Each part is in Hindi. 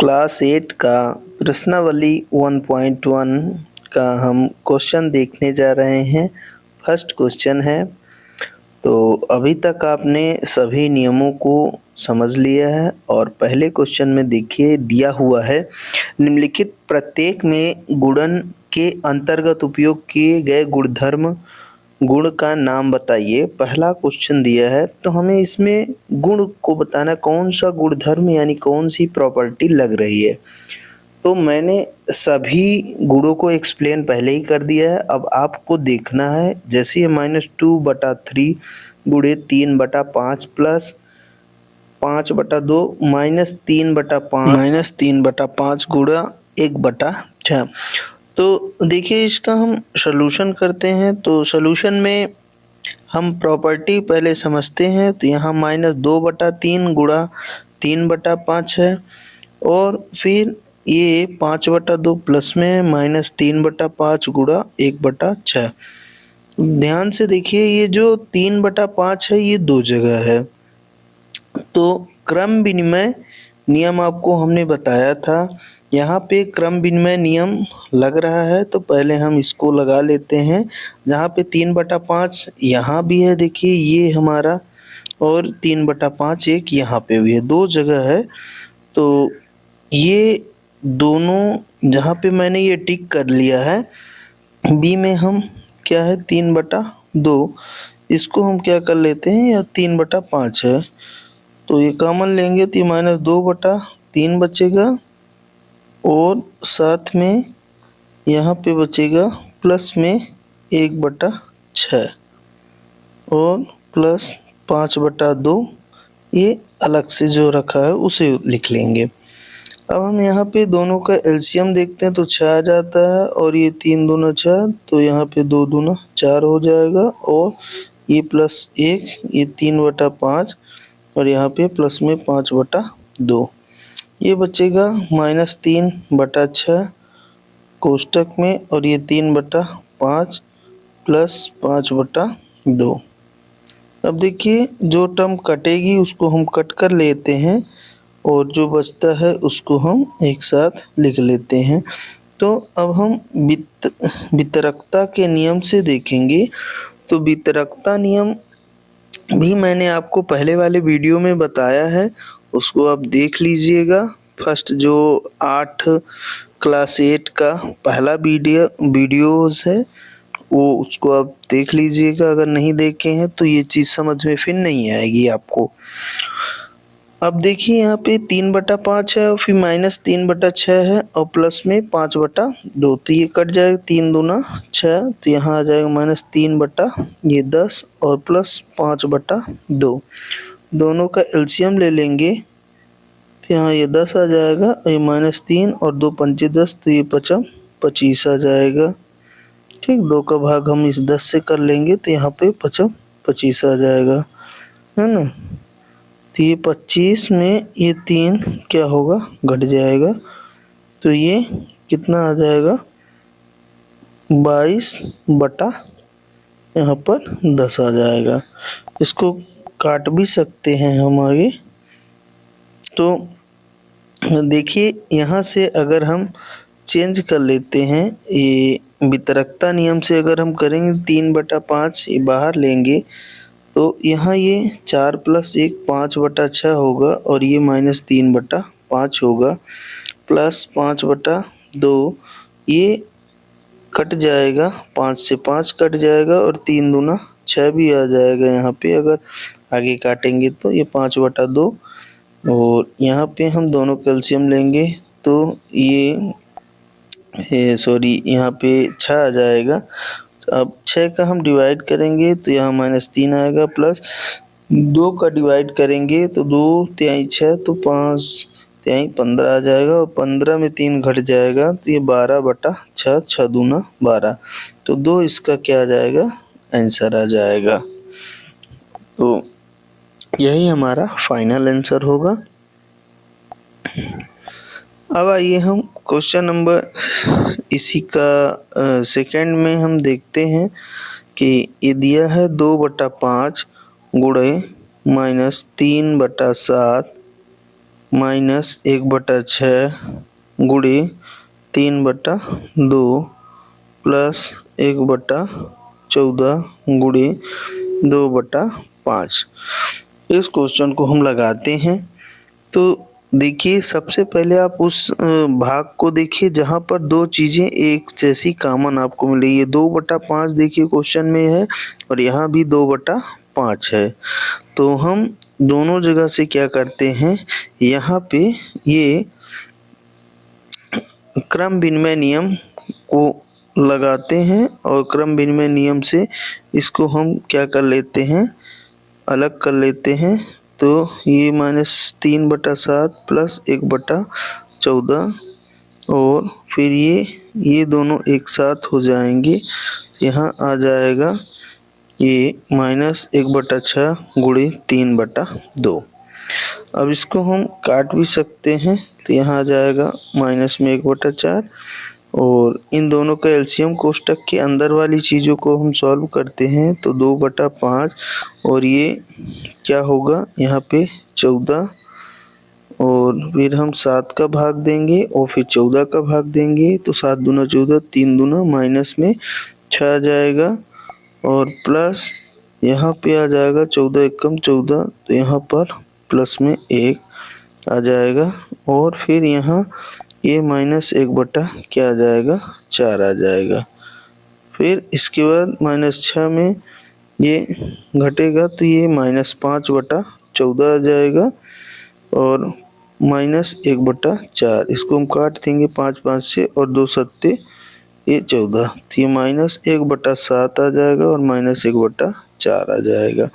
क्लास 8 का प्रश्नावली 1.1 का हम क्वेश्चन देखने जा रहे हैं। फर्स्ट क्वेश्चन है, तो अभी तक आपने सभी नियमों को समझ लिया है और पहले क्वेश्चन में देखिए दिया हुआ है, निम्नलिखित प्रत्येक में गुणन के अंतर्गत उपयोग किए गए गुण का नाम बताइए। पहला क्वेश्चन दिया है तो हमें इसमें गुण को बताना, कौन सा गुणधर्म यानी कौन सी प्रॉपर्टी लग रही है। तो मैंने सभी गुणों को एक्सप्लेन पहले ही कर दिया है। अब आपको देखना है, जैसे ये -2/3 गुणे 3/5 प्लस 5/2 -3/5 गुणा 1/6। तो देखिए इसका हम सॉल्यूशन करते हैं। तो सॉल्यूशन में हम प्रॉपर्टी पहले समझते हैं। तो यहाँ -2/3 गुणा 3/5 है और फिर ये 5/2 प्लस में -3/5 गुणा 1/6। ध्यान से देखिए, ये जो 3/5 है ये दो जगह है। तो क्रम विनिमय नियम आपको हमने बताया था, यहाँ पे क्रम विनिमय नियम लग रहा है। तो पहले हम इसको लगा लेते हैं। जहाँ पे 3/5 यहाँ भी है, देखिए ये हमारा, और 3/5 एक यहाँ पे भी है, दो जगह है। तो ये दोनों जहाँ पे मैंने ये टिक कर लिया है, बी में हम क्या है 3/2, इसको हम क्या कर लेते हैं, या 3/5 है तो ये कॉमन लेंगे तो ये -2/3 बचेगा और साथ में यहाँ पे बचेगा प्लस में 1/6 और प्लस 5/2, ये अलग से जो रखा है उसे लिख लेंगे। अब हम यहाँ पे दोनों का एलसीएम देखते हैं तो 6 आ जाता है और ये 3 दूना 6, तो यहाँ पे 2 दूना 4 हो जाएगा और ये +1, ये 3/5 और यहाँ पे प्लस में 5/2, ये बचेगा -3/6 कोष्टक में, और ये 3/5 प्लस 5/2। अब देखिए जो टर्म कटेगी उसको हम कट कर लेते हैं और जो बचता है उसको हम एक साथ लिख लेते हैं। तो अब हम वितरकता के नियम से देखेंगे। तो वितरकता नियम भी मैंने आपको पहले वाले वीडियो में बताया है, उसको आप देख लीजिएगा। फर्स्ट जो 8 क्लास 8 का पहला वीडियोस है वो, उसको आप देख लीजिएगा। अगर नहीं देखे हैं तो ये चीज़ समझ में फिर नहीं आएगी आपको। अब देखिए यहाँ पे 3/5 है और फिर -3/6 है और प्लस में 5/2, तो ये कट जाएगा, 3 दूना 6, तो यहाँ आ जाएगा -3/10 और प्लस 5/2। दोनों का एलसीएम ले लेंगे तो यहाँ ये 10 आ जाएगा और ये -3 और 2 पंचे 10, तो ये 25 आ जाएगा। ठीक, 2 का भाग हम इस 10 से कर लेंगे तो यहाँ पे 25 आ जाएगा, है ना। तो ये 25 में ये 3 क्या होगा, घट जाएगा, तो ये कितना आ जाएगा 22 यहाँ पर 10 आ जाएगा। इसको काट भी सकते हैं हम आगे। तो देखिए यहाँ से अगर हम चेंज कर लेते हैं, ये वितरकता नियम से अगर हम करेंगे 3/5 ये बाहर लेंगे तो यहाँ ये 4 + 1 5/6 होगा और ये -3/5 होगा, प्लस 5/2, ये कट जाएगा, 5 से 5 कट जाएगा और 3 दूना 6 भी आ जाएगा। यहाँ पे अगर आगे काटेंगे तो ये 5/2 और यहाँ पे हम दोनों कैल्शियम लेंगे तो ये सॉरी यहाँ पे 6 आ जाएगा। अब 6 का हम डिवाइड करेंगे तो यहाँ -3 आएगा, प्लस 2 का डिवाइड करेंगे तो 2 तिहाई 6, तो 5 तिहाई 15 आ जाएगा और 15 में 3 घट जाएगा, तो ये 12/6, 6 दूना 12, तो 2 इसका क्या आ जाएगा, आंसर आ जाएगा। तो यही हमारा फाइनल आंसर होगा। अब आइए हम क्वेश्चन नंबर इसी का सेकंड में हम देखते हैं कि ये दिया है 2/5 गुणे -3/7 -1/6 गुणे 3/2 प्लस 1/14 गुणे 2/5। इस क्वेश्चन को हम लगाते हैं। तो देखिए सबसे पहले आप उस भाग को देखिए जहाँ पर दो चीज़ें एक जैसी कॉमन आपको मिल रही है। 2/5 देखिए क्वेश्चन में है और यहाँ भी 2/5 है। तो हम दोनों जगह से क्या करते हैं, यहाँ पे ये क्रम विनिमय नियम को लगाते हैं और क्रम विनिमय नियम से इसको हम क्या कर लेते हैं, अलग कर लेते हैं। तो ये -3/7 प्लस 1/14 और फिर ये दोनों एक साथ हो जाएंगे। यहाँ आ जाएगा ये -1/6 गुणे 3/2। अब इसको हम काट भी सकते हैं। तो यहाँ आ जाएगा माइनस में 1/4 और इन दोनों का एलसीएम कोष्टक के अंदर वाली चीज़ों को हम सॉल्व करते हैं तो 2/5 और ये क्या होगा यहाँ पे 14 और फिर हम 7 का भाग देंगे और फिर 14 का भाग देंगे। तो 7 दूना 14, 3 दूना माइनस में 6 आ जाएगा और प्लस यहाँ पे आ जाएगा 14 एकम 14, तो यहाँ पर प्लस में 1 आ जाएगा और फिर यहाँ ये -1 क्या आ जाएगा 4 आ जाएगा। फिर इसके बाद -6 में ये घटेगा तो ये -5/14 आ जाएगा और -1/4 इसको हम काट देंगे 5 5 से और 2 सत्ते ये 14, तो ये -1/7 आ जाएगा और -1/4 आ जाएगा।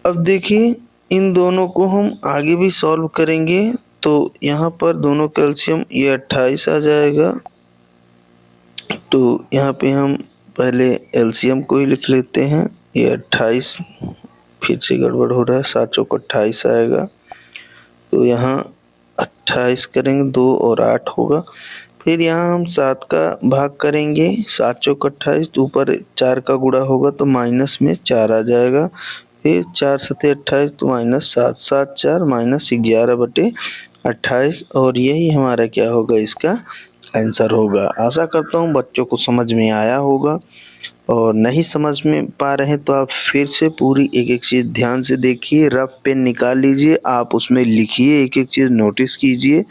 अब देखिए इन दोनों को हम आगे भी सॉल्व करेंगे तो यहाँ पर दोनों कैल्शियम ये 28 आ जाएगा। तो यहाँ पे हम पहले एलसीएम को ही लिख लेते हैं। ये 28 फिर से गड़बड़ हो रहा है, 7 चौक 28 आएगा। तो यहाँ 28 करेंगे 2 और 8 होगा। फिर यहाँ हम 7 का भाग करेंगे, 7 चौक 28, तो ऊपर 4 का गुणा होगा तो माइनस में 4 आ जाएगा। फिर 4 सत्ते 28 तो -7, 7 4 -11/28 और यही हमारा क्या होगा, इसका आंसर होगा। आशा करता हूँ बच्चों को समझ में आया होगा और नहीं समझ में पा रहे हैं तो आप फिर से पूरी एक एक चीज़ ध्यान से देखिए, रफ पेन निकाल लीजिए, आप उसमें लिखिए, एक एक चीज़ नोटिस कीजिए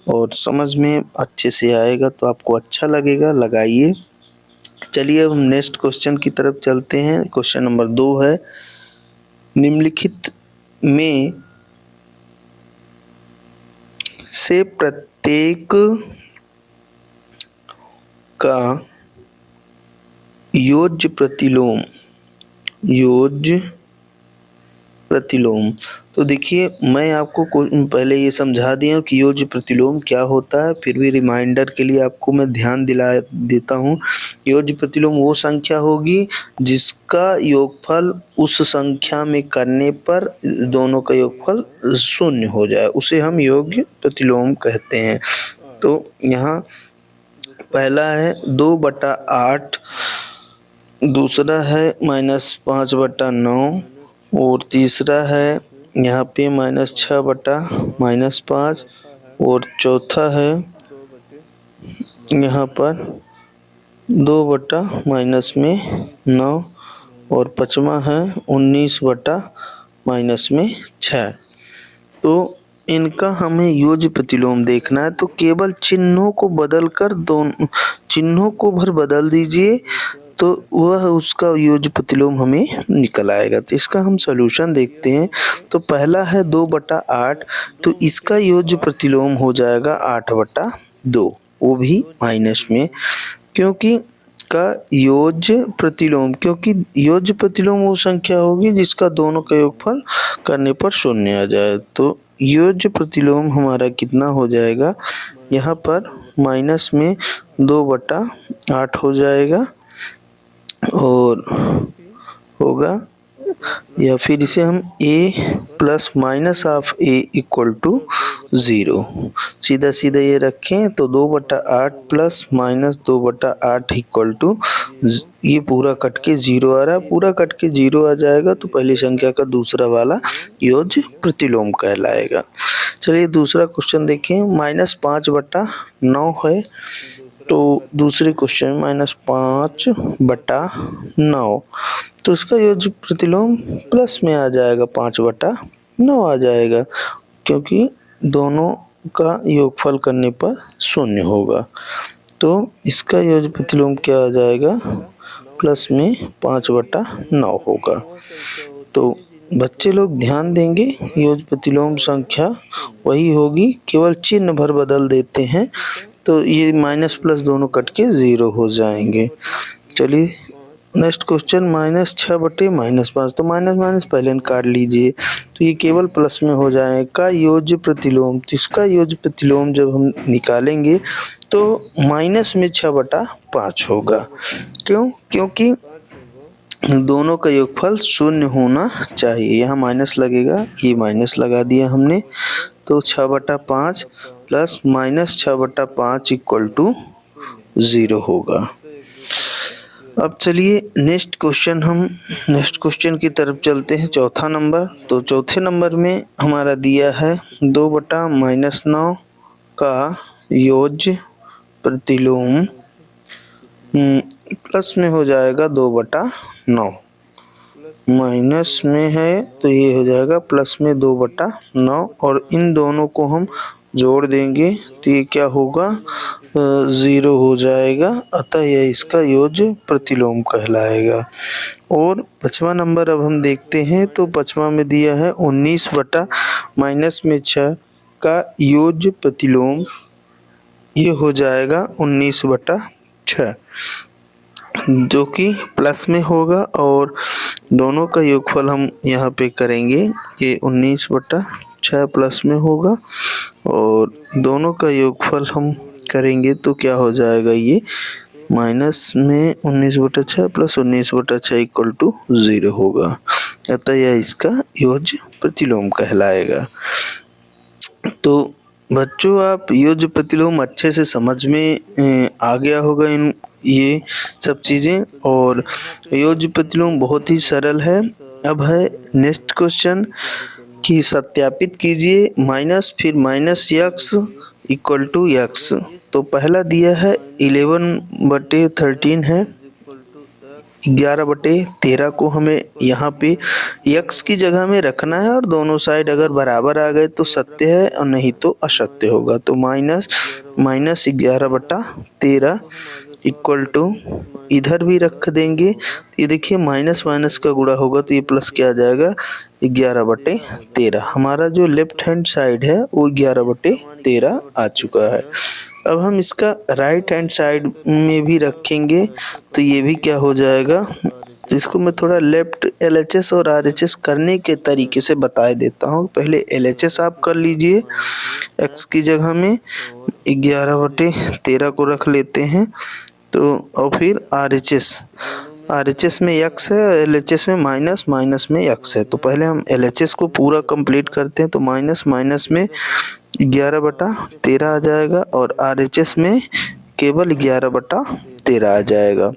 और समझ में अच्छे से आएगा तो आपको अच्छा लगेगा, लगाइए। चलिए अब हम नेक्स्ट क्वेश्चन की तरफ चलते हैं। क्वेश्चन नंबर 2 है, निम्नलिखित में से प्रत्येक का योज्य प्रतिलोम। तो देखिए मैं आपको पहले ये समझा दिया कि योज्य प्रतिलोम क्या होता है, फिर भी रिमाइंडर के लिए आपको मैं ध्यान दिला देता हूँ। योज्य प्रतिलोम वो संख्या होगी जिसका योगफल उस संख्या में करने पर दोनों का योगफल 0 हो जाए, उसे हम योज्य प्रतिलोम कहते हैं। तो यहाँ पहला है 2/8, दूसरा है -5/9 और तीसरा है यहाँ पे -6/-5 और चौथा है यहाँ पर 2/-9 और पाँचवा है 19/-6। तो इनका हमें योज्य प्रतिलोम देखना है। तो केवल चिन्हों को बदलकर दोनों चिन्हों को भर बदल दीजिए तो वह उसका योज्य प्रतिलोम हमें निकल आएगा। तो इसका हम सॉल्यूशन देखते हैं। तो पहला है 2/8, तो इसका योज्य प्रतिलोम हो जाएगा 8/2, वो भी माइनस में, क्योंकि योज्य प्रतिलोम वो संख्या होगी जिसका दोनों का योगफल करने पर 0 आ जाए। तो योज्य प्रतिलोम हमारा कितना हो जाएगा, यहाँ पर माइनस में 2/8 हो जाएगा और होगा या फिर इसे हम a plus minus of a equal to 0 सीधा सीधा ये रखें तो 2/8 प्लस माइनस 2/8 इक्वल टू ये पूरा कट के 0 आ रहा है। पूरा कट के 0 आ जाएगा तो पहली संख्या का दूसरा वाला योज्य प्रतिलोम कहलाएगा। चलिए दूसरा क्वेश्चन देखें। -5/9 है तो दूसरे क्वेश्चन में -5/9 तो इसका योज्य प्रतिलोम प्लस में आ जाएगा, 5/9 आ जाएगा क्योंकि दोनों का योगफल करने पर 0 होगा। तो इसका योज्य प्रतिलोम क्या आ जाएगा, प्लस में 5/9 होगा। तो बच्चे लोग ध्यान देंगे, योज्य प्रतिलोम संख्या वही होगी, केवल चिन्ह भर बदल देते हैं तो ये माइनस प्लस दोनों कट के 0 हो जाएंगे। चलिए नेक्स्ट क्वेश्चन, -6/-5 तो माइनस माइनस पहले काट लीजिए तो ये केवल प्लस में हो जाएगा। योज्य प्रतिलोम, तो इसका योज्य प्रतिलोम जब हम निकालेंगे तो माइनस में 6/5 होगा। क्यों? क्योंकि दोनों का योगफल 0 होना चाहिए। यहाँ माइनस लगेगा, ये माइनस लगा दिया हमने तो 6/5 प्लस माइनस 6/5 इक्वल टू 0 होगा। अब चलिए नेक्स्ट क्वेश्चन की तरफ चलते हैं। चौथा नंबर, तो चौथे नंबर में हमारा दिया है 2/-9 का योज्य प्रतिलोम प्लस में हो जाएगा 2/9, माइनस में है तो ये हो जाएगा प्लस में 2/9 और इन दोनों को हम जोड़ देंगे तो ये क्या होगा, 0 हो जाएगा। अतः यह इसका योज्य प्रतिलोम कहलाएगा। और 5वां नंबर अब हम देखते हैं तो 5वां में दिया है 19/-6 का योज्य प्रतिलोम, ये हो जाएगा 19/6 जो कि प्लस में होगा और दोनों का योगफल हम यहाँ पे करेंगे, ये 19/6 प्लस में होगा और दोनों का योगफल हम करेंगे तो क्या हो जाएगा, ये माइनस में 19/6 प्लस 19/6 इक्वल टू 0 होगा। अतः यह इसका योज्य प्रतिलोम कहलाएगा। तो बच्चों आप योज्य प्रतिलोम अच्छे से समझ में आ गया होगा इन ये सब चीज़ें, और योज्य प्रतिलोम बहुत ही सरल है। अब है नेक्स्ट क्वेश्चन कि सत्यापित कीजिए माइनस फिर -x इक्वल टू x। तो पहला दिया है 11/13 है, 11/13 को हमें यहाँ पे x की जगह में रखना है और दोनों साइड अगर बराबर आ गए तो सत्य है और नहीं तो असत्य होगा। तो -11/13 इक्वल टू इधर भी रख देंगे तो ये देखिए माइनस माइनस का गुणा होगा तो ये प्लस क्या आ जाएगा, 11/13। हमारा जो लेफ्ट हैंड साइड है वो 11/13 आ चुका है। अब हम इसका राइट हैंड साइड में भी रखेंगे तो ये भी क्या हो जाएगा, तो इसको मैं थोड़ा लेफ्ट LHS और RHS करने के तरीके से बता देता हूँ। पहले LHS आप कर लीजिए, x की जगह में 11/13 को रख लेते हैं तो, और फिर RHS में x है, LHS में माइनस, माइनस में x है। तो पहले हम LHS को पूरा कंप्लीट करते हैं तो माइनस माइनस में 11/13 आ जाएगा और RHS में केवल 11/13 आ जाएगा।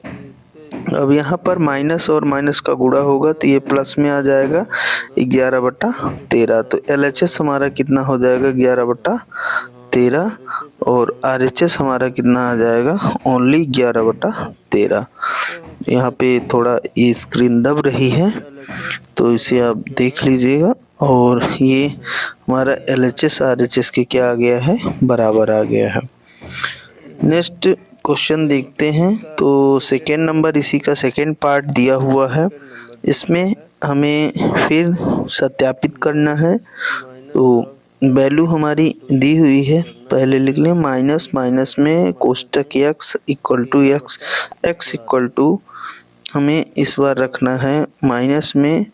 अब यहाँ पर माइनस और माइनस का गुणा होगा तो ये प्लस में आ जाएगा 11/13। तो LHS हमारा कितना हो जाएगा, 11/13 और RHS हमारा कितना आ जाएगा, ओनली 11/13। यहाँ पे थोड़ा ये स्क्रीन दब रही है तो इसे आप देख लीजिएगा। और ये हमारा LHS RHS के क्या आ गया है, बराबर आ गया है। नेक्स्ट क्वेश्चन देखते हैं। तो सेकेंड नंबर, इसी का सेकेंड पार्ट दिया हुआ है, इसमें हमें फिर सत्यापित करना है। तो वैल्यू हमारी दी हुई है, पहले लिख लें माइनस माइनस में कोष्टक x equal to x equal to हमें इस बार रखना है माइनस में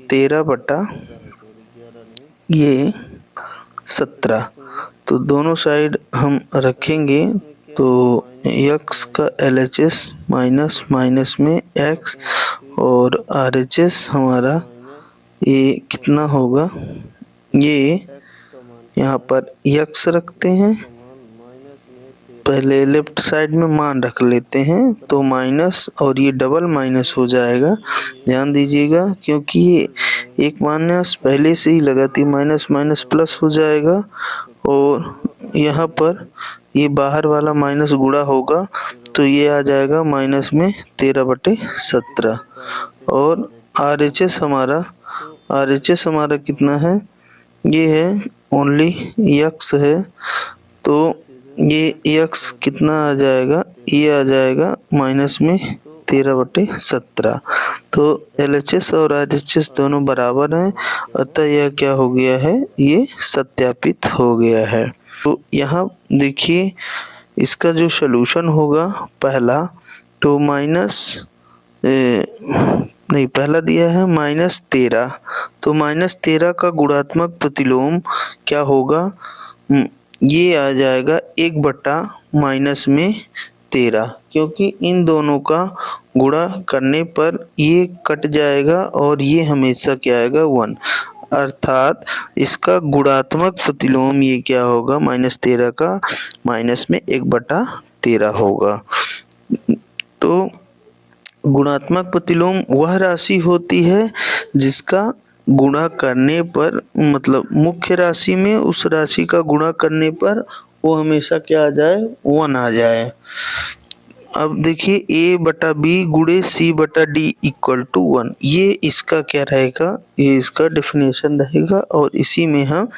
13/17। तो दोनों साइड हम रखेंगे तो x का LHS माइनस माइनस में x और RHS हमारा ये कितना होगा, ये यहाँ पर x रखते हैं, पहले लेफ्ट साइड में मान रख लेते हैं तो माइनस और ये डबल माइनस हो जाएगा। ध्यान दीजिएगा क्योंकि ये एक माइनस पहले से ही लगा थी, माइनस माइनस प्लस हो जाएगा और यहाँ पर ये बाहर वाला माइनस गुणा होगा तो ये आ जाएगा माइनस में 13/17 और RHS हमारा कितना है, ये है ओनली x है तो ये x कितना आ जाएगा, ये आ जाएगा माइनस में 13/17। तो LHS और RHS दोनों बराबर हैं, अतः यह क्या हो गया है, ये सत्यापित हो गया है। तो यहाँ देखिए इसका जो सलूशन होगा पहला, तो पहला दिया है -13, तो -13 का गुणात्मक प्रतिलोम क्या होगा, ये आ जाएगा 1/-13, क्योंकि इन दोनों का गुणा करने पर ये कट जाएगा और ये हमेशा क्या आएगा 1, अर्थात इसका गुणात्मक प्रतिलोम ये क्या होगा, -13 का माइनस में 1/13 होगा। तो गुणात्मक प्रतिलोम वह राशि होती है जिसका गुणा करने पर, मतलब मुख्य राशि में उस राशि का गुणा करने पर वो हमेशा क्या आ जाए, 1 आ जाए। अब देखिए A/B गुणे C/D = 1, ये इसका क्या रहेगा, ये इसका डेफिनेशन रहेगा और इसी में हम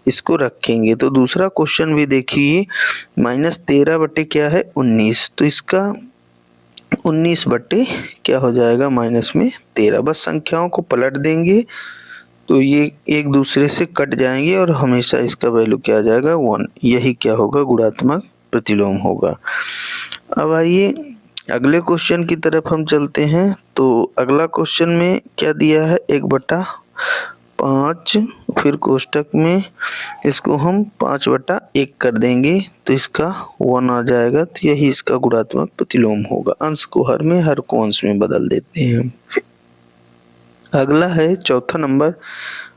इसको रखेंगे। तो दूसरा क्वेश्चन भी देखिए, -13 बटे क्या है 19, तो इसका 19 बटे क्या हो जाएगा माइनस में 13, बस संख्याओं को पलट देंगे तो ये एक दूसरे से कट जाएंगे और हमेशा इसका वैल्यू क्या आ जाएगा 1, यही क्या होगा गुणात्मक प्रतिलोम होगा। अब आइए अगले क्वेश्चन की तरफ हम चलते हैं। तो अगला क्वेश्चन में क्या दिया है, 1/5, फिर कोष्टक में इसको हम 5/1 कर देंगे तो इसका 1 आ जाएगा, तो यही इसका गुणात्मक प्रतिलोम होगा। अंश को हर में, हर को अंश में बदल देते हैं। अगला है चौथा नंबर,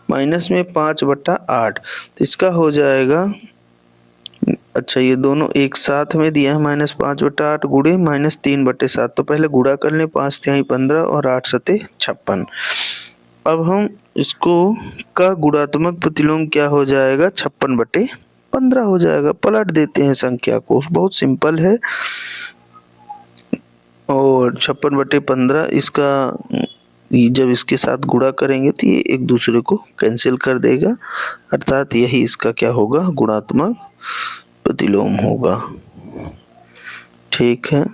माइनस में 5/8, तो इसका हो जाएगा, अच्छा ये दोनों एक साथ में दिया है, -5/8 गुणे -3/7, तो पहले गुणा कर लें, 5×3 = 15 और 8×7 = 56। अब हम इसको का गुणात्मक प्रतिलोम क्या हो जाएगा, 56/15 हो जाएगा। पलट देते हैं संख्या को, बहुत सिंपल है। और 56/15 इसका जब इसके साथ गुणा करेंगे तो ये एक दूसरे को कैंसिल कर देगा, अर्थात यही इसका क्या होगा, गुणात्मक प्रतिलोम होगा। ठीक है,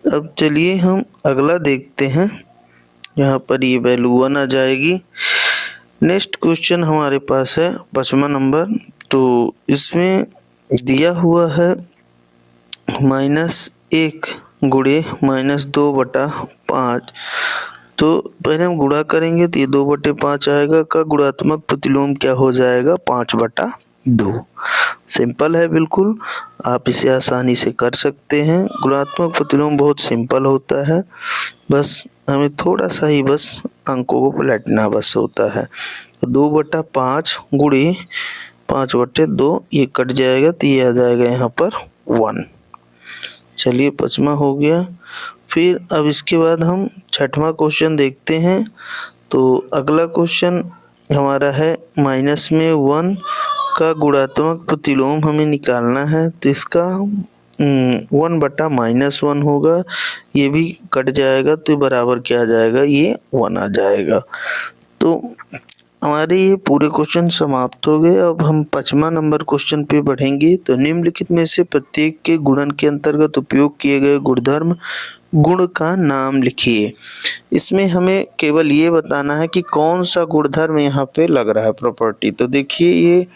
अब चलिए हम अगला देखते हैं। यहाँ पर ये वैल्यू 1 आ जाएगी। नेक्स्ट क्वेश्चन हमारे पास है 5वां नंबर, तो इसमें दिया हुआ है -1 गुणे -2/5, तो पहले हम गुणा करेंगे तो ये 2/5 आएगा, का गुणात्मक प्रतिलोम क्या हो जाएगा, 5/2। सिंपल है बिल्कुल, आप इसे आसानी से कर सकते हैं। गुणात्मक प्रतिलोम बहुत सिंपल होता है, बस हमें थोड़ा सा ही बस अंकों को पलटना बस होता है। तो 2/5 गुणे 5/2, ये कट जाएगा तो ये आ जाएगा यहाँ पर 1। चलिए 5वां हो गया। फिर अब इसके बाद हम 6वां क्वेश्चन देखते हैं। तो अगला क्वेश्चन हमारा है -1 का गुणात्मक प्रतिलोम हमें निकालना है, तो इसका 1/-1 होगा, ये भी कट जाएगा तो बराबर क्या आ जाएगा, ये 1 आ जाएगा। तो हमारे ये पूरे क्वेश्चन समाप्त हो गए। अब हम 5वां नंबर क्वेश्चन पे बढ़ेंगे। तो निम्नलिखित में से प्रत्येक के गुणन के अंतर्गत उपयोग किए गए गुणधर्म गुण का नाम लिखिए। इसमें हमें केवल ये बताना है कि कौन सा गुणधर्म यहाँ पे लग रहा है, प्रॉपर्टी। तो देखिए ये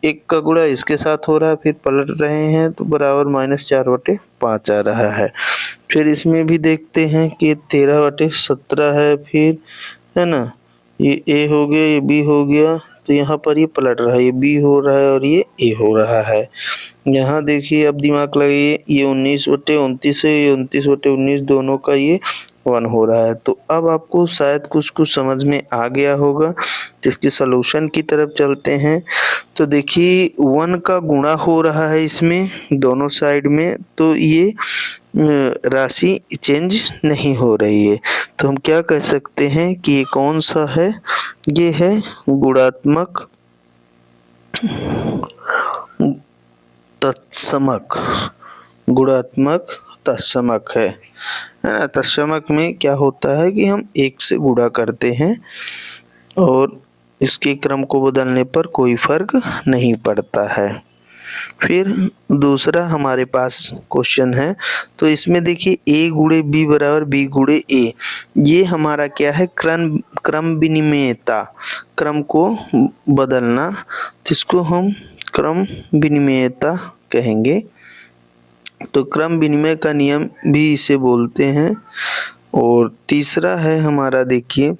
1 का गुणा इसके साथ हो रहा है, फिर पलट रहे हैं तो बराबर -4/5 आ रहा है। फिर इसमें भी देखते हैं कि 13/17 है, फिर है ना, ये A हो गया, ये B हो गया, तो यहाँ पर ये पलट रहा है, ये बी हो रहा है और ये ए हो रहा है। यहाँ देखिए अब दिमाग लगाइए, ये 19/29 है, ये 29/19 दोनों का ये 1 हो रहा है। तो अब आपको शायद कुछ समझ में आ गया होगा। तो इसके सलूशन की तरफ चलते हैं। तो देखिए 1 का गुणा हो रहा है इसमें दोनों साइड में, तो ये राशि चेंज नहीं हो रही है। तो हम क्या कह सकते हैं कि ये कौन सा है, ये है गुणात्मक तत्समक, गुणात्मक तत्समक है ना। तत्समक में क्या होता है कि हम 1 से गुणा करते हैं और इसके क्रम को बदलने पर कोई फर्क नहीं पड़ता है। फिर दूसरा हमारे पास क्वेश्चन है, तो इसमें देखिए a गुणे b बराबर b गुणे a, ये हमारा क्या है, क्रम विनिमेयता, क्रम को बदलना, जिसको हम क्रम विनिमेयता कहेंगे। तो क्रम विनिमय का नियम भी इसे बोलते हैं। और तीसरा है हमारा देखिए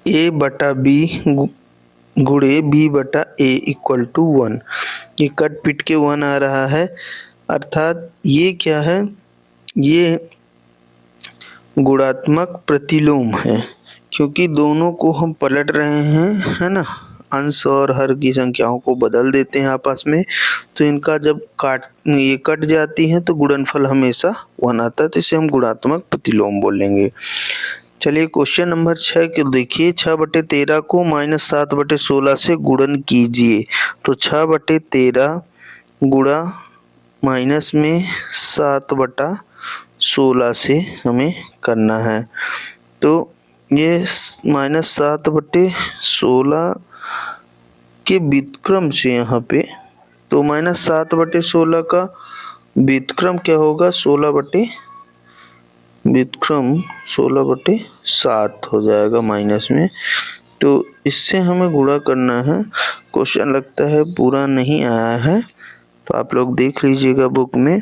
a बटा b गुणे b बटा a इक्वल टू 1, ये कट पिट के 1 आ रहा है, अर्थात ये क्या है, ये गुणात्मक प्रतिलोम है, क्योंकि दोनों को हम पलट रहे हैं, है ना, अंश और हर की संख्याओं को बदल देते हैं आपस में। तो इनका जब ये कट जाती है तो गुणनफल हमेशा 1 आता है, तो इसे हम गुणात्मक प्रतिलोम बोलेंगे। चलिए क्वेश्चन नंबर 6 के देखिए, 6/13 को -7/16 से गुणन कीजिए। तो 6/13 गुणा माइनस में 7/16 से हमें करना है। तो ये -7/16 के व्युत्क्रम से यहाँ पे, तो -7/16 का व्युत्क्रम क्या होगा, 16/7 हो जाएगा माइनस में। तो इससे हमें गुणा करना है। क्वेश्चन लगता है पूरा नहीं आया है, तो आप लोग देख लीजिएगा बुक में।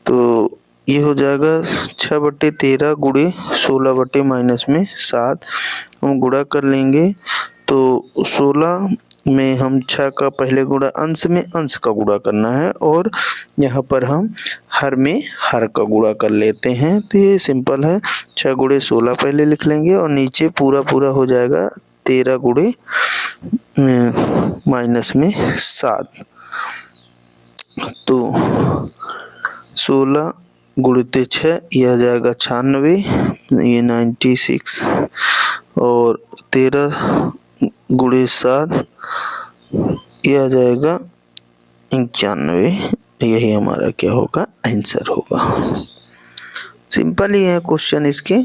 तो ये हो जाएगा 6/13 गुणे 16/-7, हम गुणा कर लेंगे। तो 16 में हम 6 का पहले गुणा अंश में अंश का गुणा करना है, और यहाँ पर हम हर में हर का गुणा कर लेते हैं। तो ये सिंपल है, 6 गुणे 16 पहले लिख लेंगे और नीचे पूरा हो जाएगा 13 गुणे माइनस में 7। तो 16 गुणित 6 यह आ जाएगा 96, ये 96, और 13 गुणे 7 यह आ जाएगा 91। यही हमारा क्या होगा, आंसर होगा। सिंपल ही है क्वेश्चन इसके।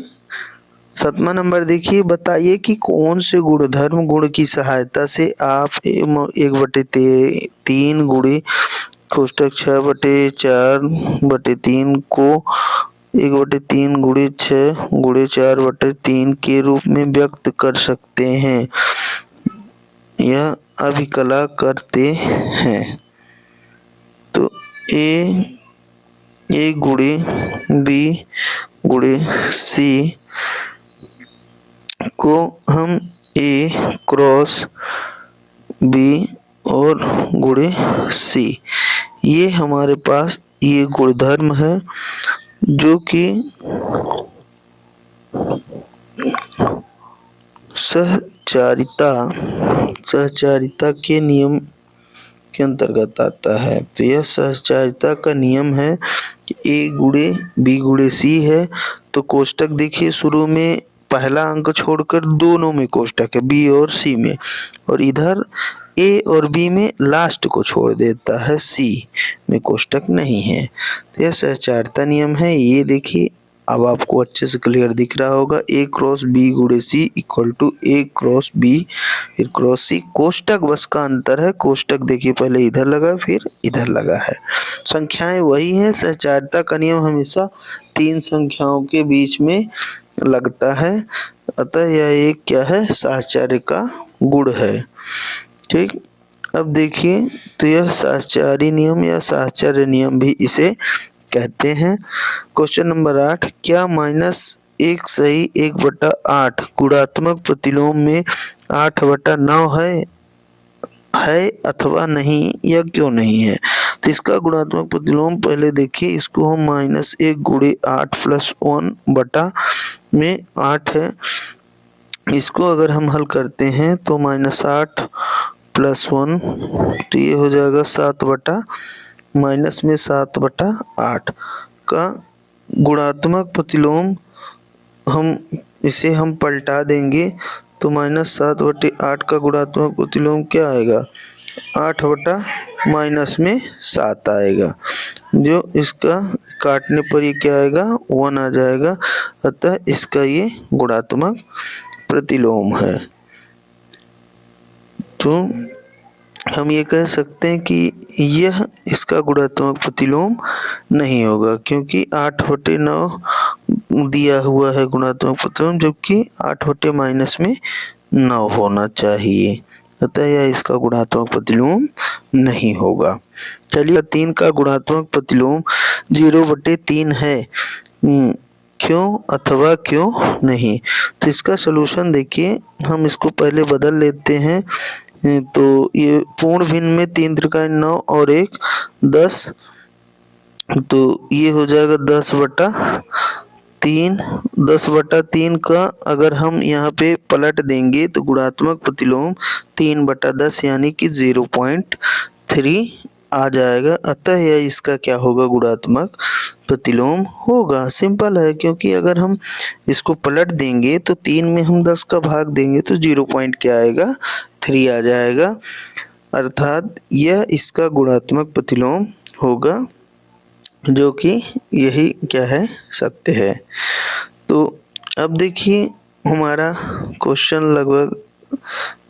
7वां नंबर देखिए, बताइए कि कौन से गुणधर्म गुण की सहायता से आप 1/3 गुणे कोष्टक 6/4/3 को 1/3 गुणे 6 गुणे 4/3 के रूप में व्यक्त कर सकते हैं या अभिकला करते हैं। तो ए गुणे बी गुणे सी को हम ए क्रॉस बी और गुणे सी, ये हमारे पास ये गुणधर्म है जो कि सहचारिता के नियम के अंतर्गत आता है। तो यह सहचारिता का नियम है कि ए गुणे बी गुणे सी है। तो कोष्टक देखिए शुरू में पहला अंक छोड़कर दोनों में कोष्टक है, बी और सी में, और इधर ए और बी में लास्ट को छोड़ देता है, सी में कोष्टक नहीं है। तो यह सहचारिता नियम है। ये देखिए अब आपको अच्छे से क्लियर दिख रहा होगा, ए क्रॉस बी गुणे C equal to A cross B फिर क्रॉस सी। कोष्टक बस का अंतर है, कोष्टक देखिए पहले इधर लगा फिर इधर लगा है, संख्याएं वही हैं। सहचारिता का नियम हमेशा 3 संख्याओं के बीच में लगता है, अतः यह एक क्या है, सहचार्य का गुण है। ठीक, अब देखिए तो यह सहचारी नियम या सहचार्य नियम भी इसे कहते हैं। क्वेश्चन नंबर 8, क्या एक सही 1/8 गुणात्मक प्रतिलोम में 8/9 है अथवा नहीं या क्यों नहीं है। तो इसका गुणात्मक प्रतिलोम पहले देखिए, इसको हम -1 गुणे 8 + 1 बटा में 8 है, इसको अगर हम हल करते हैं तो -8 + 1 तो ये हो जाएगा 7/8 का गुणात्मक प्रतिलोम। हम इसे पलटा देंगे तो -7/8 का गुणात्मक प्रतिलोम क्या आएगा, 8/-7 आएगा, जो इसका काटने पर ये क्या आएगा, 1 आ जाएगा। अतः इसका ये गुणात्मक प्रतिलोम है। तो हम ये कह सकते हैं कि यह इसका गुणात्मक प्रतिलोम नहीं होगा, क्योंकि 8/9 दिया हुआ है गुणात्मक प्रतिलोम, जबकि 8/-9 होना चाहिए। अतः यह इसका गुणात्मक प्रतिलोम नहीं होगा। चलिए 3 का गुणात्मक प्रतिलोम 0/3 है, क्यों अथवा क्यों नहीं। तो इसका सलूशन देखिए, हम इसको पहले बदल लेते हैं। तो ये पूर्ण भिन्न में 3 त्रिकाएँ 9 और 1 10, तो ये हो जाएगा 10/3। 10/3 का अगर हम यहाँ पे पलट देंगे तो गुणात्मक प्रतिलोम 3/10 यानी कि 0.3 आ जाएगा। अतः यह इसका क्या होगा, गुणात्मक प्रतिलोम होगा। सिंपल है, क्योंकि अगर हम इसको पलट देंगे तो 3 में हम 10 का भाग देंगे तो 0.3 आ जाएगा, अर्थात यह इसका गुणात्मक प्रतिलोम होगा, जो कि यही क्या है, सत्य है। तो अब देखिए हमारा क्वेश्चन लगभग,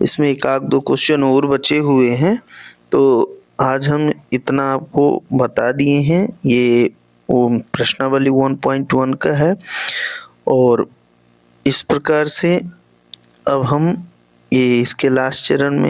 इसमें 1-2 क्वेश्चन और बचे हुए हैं। तो आज हम इतना आपको बता दिए हैं। ये प्रश्नावली 1.1 का है, और इस प्रकार से अब हम ये इसके लास्ट चरण में